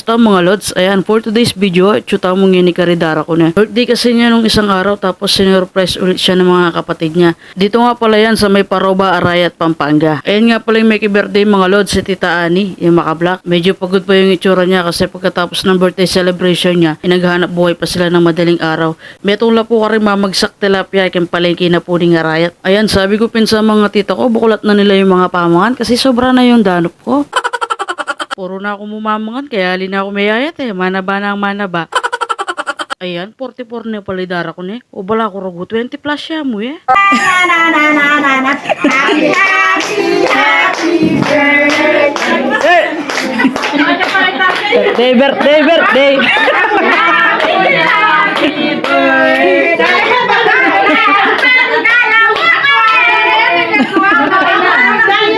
Kamusta mga lods? Ayan, for today's video, chuta mong yun ni Karidara ko na. Birthday kasi niya nung isang araw tapos sinurprise ulit siya ng mga kapatid niya. Dito nga pala yan sa may Paroba, Arayat, Pampanga. Ayan nga pala yung may birthday mga lods, si Tita Ani, yung maka-black. Medyo pagod pa yung itsura niya kasi pagkatapos ng birthday celebration niya, inaghanap buhay pa sila ng madaling araw. Metong po ka rin mamagsak tilapia kayong palengke na po ng Arayat. Ayan, sabi ko pinsa mga tita ko, bukulat na nila yung mga pamangan kasi sobra na yung danop ko. Puro na ako mumamangan, kaya halin na ako mayayat manaba na ang manaba. Ayan, 44 na palidara ko ne. O bala ko rago, 20 plus siya mo eh. Happy, happy birthday. Birthday. Happy birthday.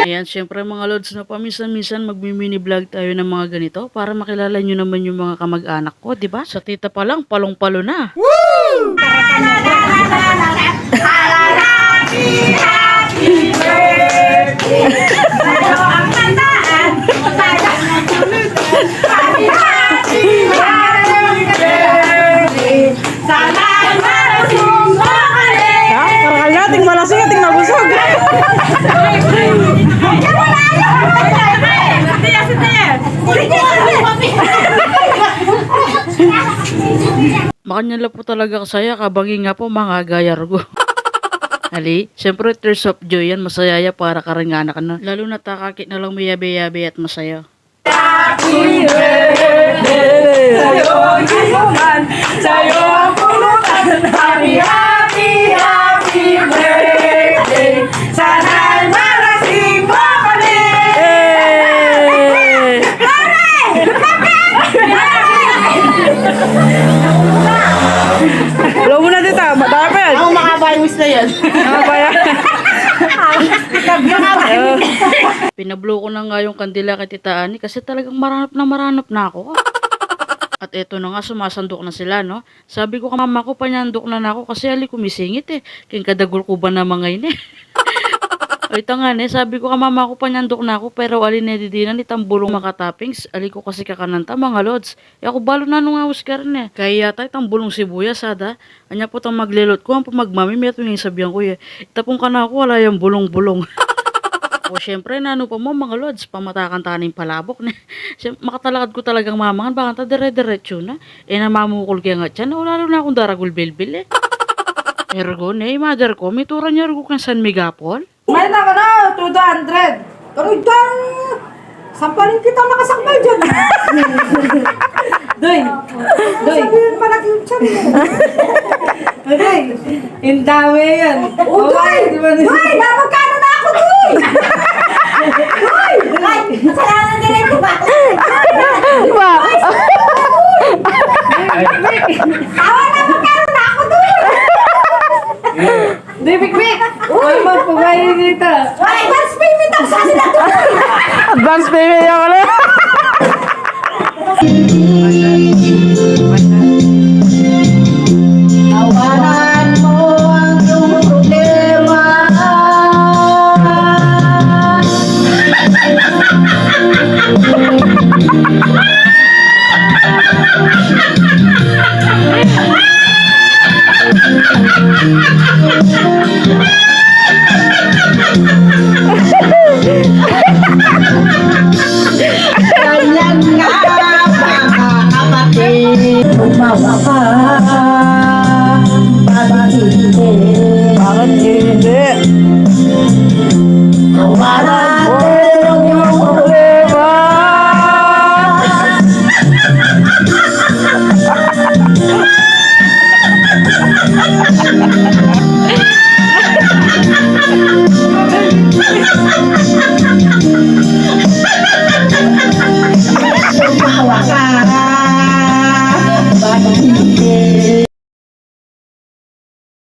Ayan, syempre mga lods na paminsan-minsan magmi-mini vlog tayo ng mga ganito para makilala nyo naman yung mga kamag-anak ko, di ba? Sa tita pa lang, palong-palo na. Woo! Happy, happy birthday. Sa'yo ang tandaan. Happy, happy birthday. Sana malasing mo kali. Karakal nating malasing ating nabusog. Makanya po talaga kasaya kabagi nga po mga gayar ko. Ali, siyempre tears of joy yan, masayaya para karinganak na. Lalo na takakit na lang mayabe-yabe at masaya. Happy birthday sa'yo ang inuman, sa'yo ang pulutan. Happy, happy, happy birthday. Sana'y malasing mo kami. Wala mo na dito, matapel. Ako makabayos na yan. Pinablo ko na nga yung kandila kay Tita Ani kasi talagang maranap na ako. At eto na nga, sumasandok na sila, no? Sabi ko ka mama ko, panyandok na ako kasi ali kumisingit King kadagol ko ba na mga ini? O ito nga sabi ko ka mama ko, panyandok na ako pero ali na didinan itambulong makatappings. Ali ko kasi kakananta mga lods. Ako balo na nung Oscar Kaya yata itambulong sibuyas sada. Anya po tang maglilot ko, ang pamagmami, may ito yung sabihan ko Itapong ka na ako, wala yung bulong-bulong. O syempre, nano pa mo mga lods, pamatakan taning palabok makatalakad ko talagang mamangan, baka ta dire-diretso na. Namamukol kaya nga tiyan, wala na akong daragul bilbil Ergo, mother ko, may tura niya ergo kang San Miguel. May na ka na, 200. Pero dyan, sampaling kita nakasakmal dyan. Doy. Sabihin malaki yung tiyan mo. Doy, yung dami yan. Doy, napagkano na ako, Doy. Doy, kasalanan din ito ba? Diba? Awa na magkano na ako, Doy. Doy, big. Wala magpagayin dito. Advance payment ang sasi na, Doy. Advance payment yan ka na. Tawanan mo ang iyong problema. Ganyan nga mga kapatid. Tumawa ka. Bakit hindi? Bakit hindi? Tawanan mo ang iyong problema. Tumawa ka.